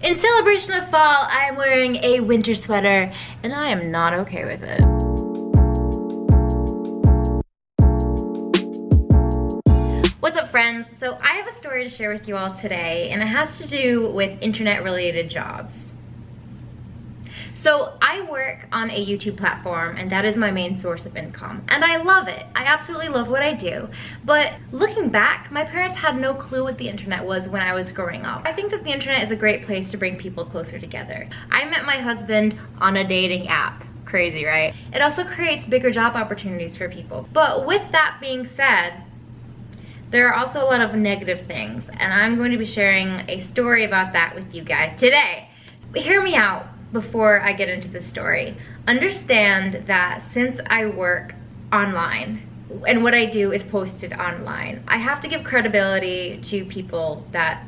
In celebration of fall, I am wearing a winter sweater, and I am not okay with it. What's up, friends? So I have a story to share with you all today, and it has to do with internet-related jobs. So I work on a YouTube platform, and that is my main source of income. And I love it. I absolutely love what I do. But looking back, my parents had no clue what the internet was when I was growing up. I think that the internet is a great place to bring people closer together. I met my husband on a dating app. Crazy, right? It also creates bigger job opportunities for people. But with that being said, there are also a lot of negative things, and I'm going to be sharing a story about that with you guys today. But hear me out before I get into the story. Understand that since I work online and what I do is posted online, I have to give credibility to people that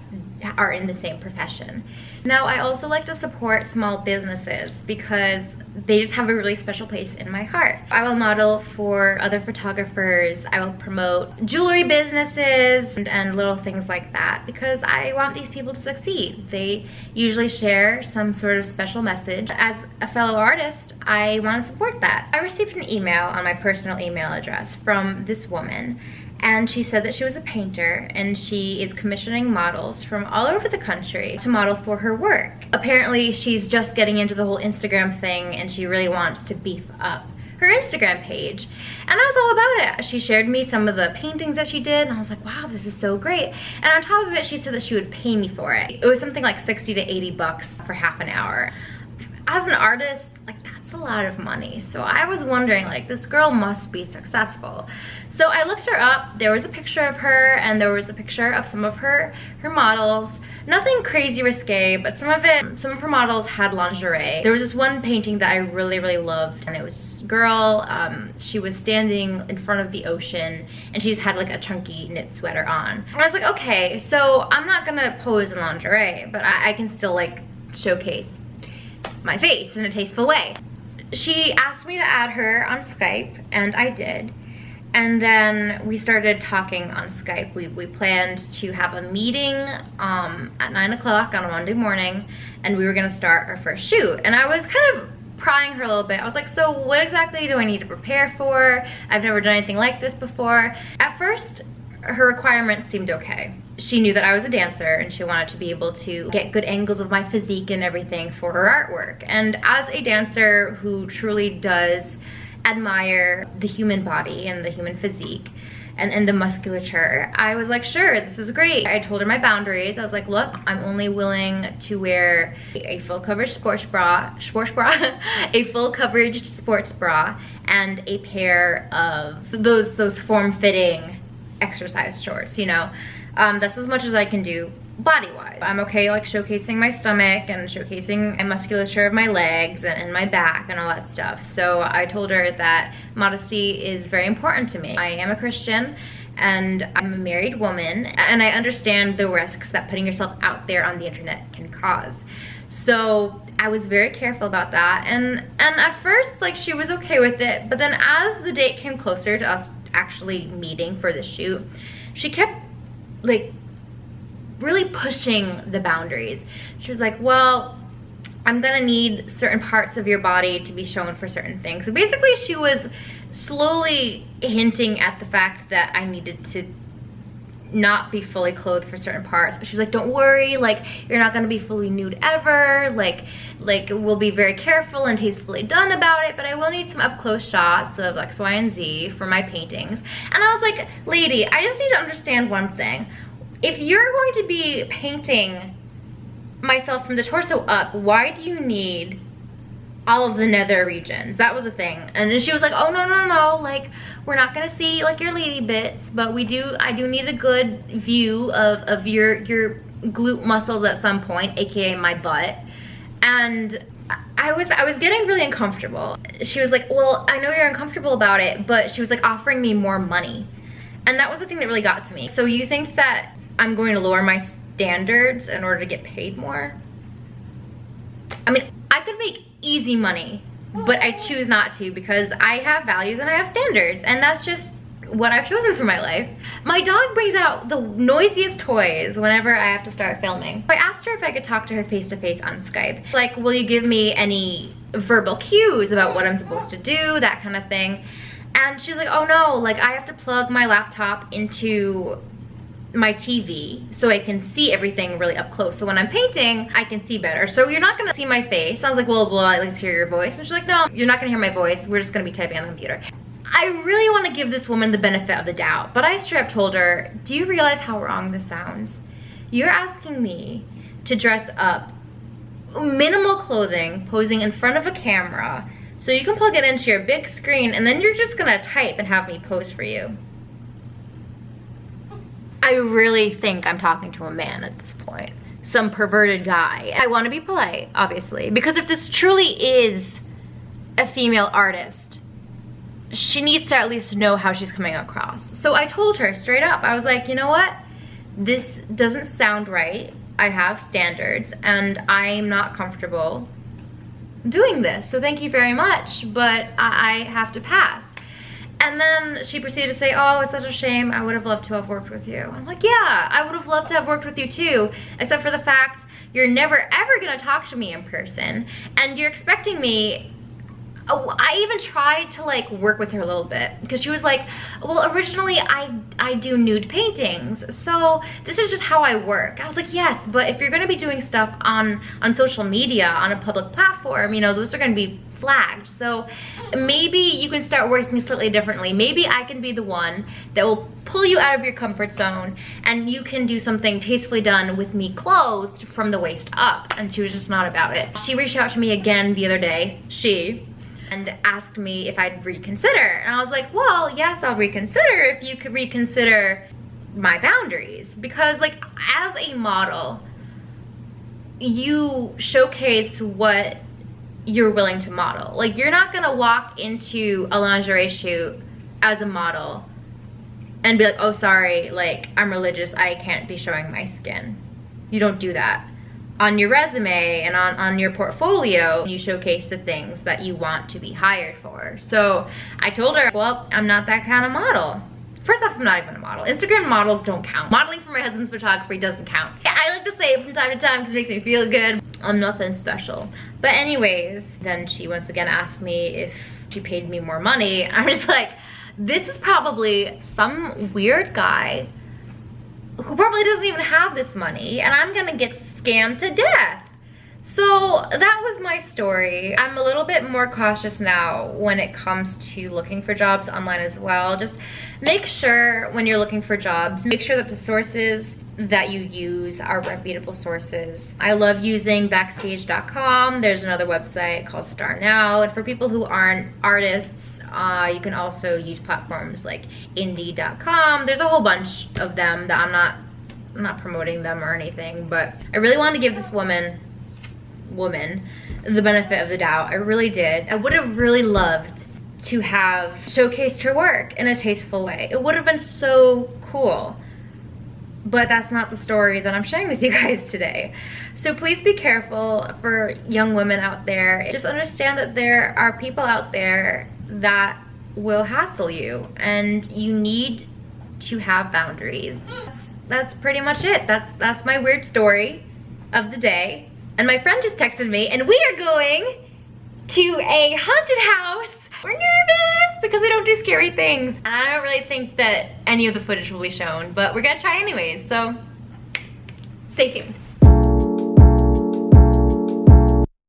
are in the same profession. Now, I also like to support small businesses because they just have a really special place in my heart. I will model for other photographers. I will promote jewelry businesses and little things like that because I want these people to succeed. They usually share some sort of special message. As a fellow artist, I want to support that. I received an email on my personal email address from this woman, and she said that she was a painter and she is commissioning models from all over the country to model for her work. Apparently she's just getting into the whole Instagram thing and she really wants to beef up her Instagram page. And I was all about it. She shared me some of the paintings that she did and I was like, wow, this is so great. And on top of it, she said that she would pay me for it. It was something like 60 to 80 bucks for half an hour. As an artist, like, that's a lot of money. So I was wondering, like, this girl must be successful. So I looked her up. There was a picture of her and there was a picture of some of her models. Nothing crazy risque, but some of her models had lingerie. There was this one painting that I really, really loved, and it was this girl. She was standing in front of the ocean and she just had like a chunky knit sweater on. And I was like, okay, so I'm not gonna pose in lingerie, but I can still like showcase my face in a tasteful way. She asked me to add her on Skype, and I did. And then we started talking on Skype. We planned to have a meeting at 9 o'clock on a Monday morning, and we were gonna start our first shoot. And I was kind of prying her a little bit. I was like, so what exactly do I need to prepare for? I've never done anything like this before. At first, her requirements seemed okay. She knew that I was a dancer and she wanted to be able to get good angles of my physique and everything for her artwork. And as a dancer who truly does admire the human body and the human physique and the musculature, I was like, sure, this is great. I told her my boundaries. I was like, look, I'm only willing to wear a full coverage sports bra, a full coverage sports bra, and a pair of those form-fitting exercise shorts, you know. That's as much as I can do body-wise. I'm okay like showcasing my stomach and showcasing my musculature of my legs and my back and all that stuff. So I told her that modesty is very important to me. I am a Christian and I'm a married woman, and I understand the risks that putting yourself out there on the internet can cause. So I was very careful about that, and at first, like, she was okay with it, but then as the date came closer to us actually meeting for the shoot, she kept like really pushing the boundaries. She was like, well, I'm gonna need certain parts of your body to be shown for certain things. So basically she was slowly hinting at the fact that I needed to not be fully clothed for certain parts, but she's like, don't worry, like, you're not gonna be fully nude ever, like we'll be very careful and tastefully done about it, but I will need some up close shots of X, Y, and Z for my paintings. And I was like, lady, I just need to understand one thing. If you're going to be painting myself from the torso up, why do you need all of the nether regions? That was a thing. And then she was like, oh, no, like, we're not gonna see like your lady bits, but I do need a good view of your glute muscles at some point, aka my butt. And I was getting really uncomfortable. She was like, well, I know you're uncomfortable about it, but she was like offering me more money. And that was the thing that really got to me. So you think that I'm going to lower my standards in order to get paid more? I mean, I could make easy money, but I choose not to because I have values and I have standards, and that's just what I've chosen for my life. My dog brings out the noisiest toys whenever I have to start filming. I asked her if I could talk to her face to face on Skype. Like, will you give me any verbal cues about what I'm supposed to do, that kind of thing. And she's like, oh no, like I have to plug my laptop into my TV so I can see everything really up close. So when I'm painting, I can see better. So you're not gonna see my face. I was like, well, I like to hear your voice. And she's like, no, you're not gonna hear my voice. We're just gonna be typing on the computer. I really wanna give this woman the benefit of the doubt, but I straight up told her, do you realize how wrong this sounds? You're asking me to dress up, minimal clothing, posing in front of a camera, so you can plug it into your big screen and then you're just gonna type and have me pose for you. I really think I'm talking to a man at this point. Some perverted guy. I wanna be polite, obviously, because if this truly is a female artist, she needs to at least know how she's coming across. So I told her straight up, I was like, you know what? This doesn't sound right. I have standards and I'm not comfortable doing this. So thank you very much, but I have to pass. And then she proceeded to say, oh, it's such a shame. I would have loved to have worked with you. I'm like, yeah, I would have loved to have worked with you too, except for the fact you're never ever gonna talk to me in person and you're expecting me. Oh, I even tried to like work with her a little bit because she was like, well, originally I do nude paintings, so this is just how I work. I was like, yes, but if you're gonna be doing stuff on social media, on a public platform, you know, those are gonna be flagged. So maybe you can start working slightly differently. Maybe I can be the one that will pull you out of your comfort zone and you can do something tastefully done with me clothed from the waist up. And she was just not about it. She reached out to me again the other day, and asked me if I'd reconsider. And I was like, well, yes, I'll reconsider if you could reconsider my boundaries. Because like, as a model, you showcase what you're willing to model. Like, you're not gonna walk into a lingerie shoot as a model and be like, oh, sorry, like, I'm religious, I can't be showing my skin. You don't do that. On your resume and on your portfolio, you showcase the things that you want to be hired for. So I told her, well, I'm not that kind of model. First off, I'm not even a model. Instagram models don't count. Modeling for my husband's photography doesn't count. I like to say it from time to time because it makes me feel good. I'm nothing special. But anyways, then she once again asked me if she paid me more money. I'm just like, this is probably some weird guy who probably doesn't even have this money and I'm gonna get scammed to death. So that was my story. I'm a little bit more cautious now when it comes to looking for jobs online as well. Just make sure when you're looking for jobs, make sure that the sources that you use are reputable sources. I love using backstage.com. There's another website called Star Now. And for people who aren't artists, you can also use platforms like indie.com. There's a whole bunch of them that I'm not promoting them or anything, but I really wanted to give this woman the benefit of the doubt. I really did. I would have really loved to have showcased her work in a tasteful way. It would have been so cool. But that's not the story that I'm sharing with you guys today. So please be careful for young women out there. Just understand that there are people out there that will hassle you and you need to have boundaries. That's pretty much it. That's my weird story of the day. And my friend just texted me and we are going to a haunted house. We're nervous because we don't do scary things. And I don't really think that any of the footage will be shown, but we're gonna try anyways, so stay tuned.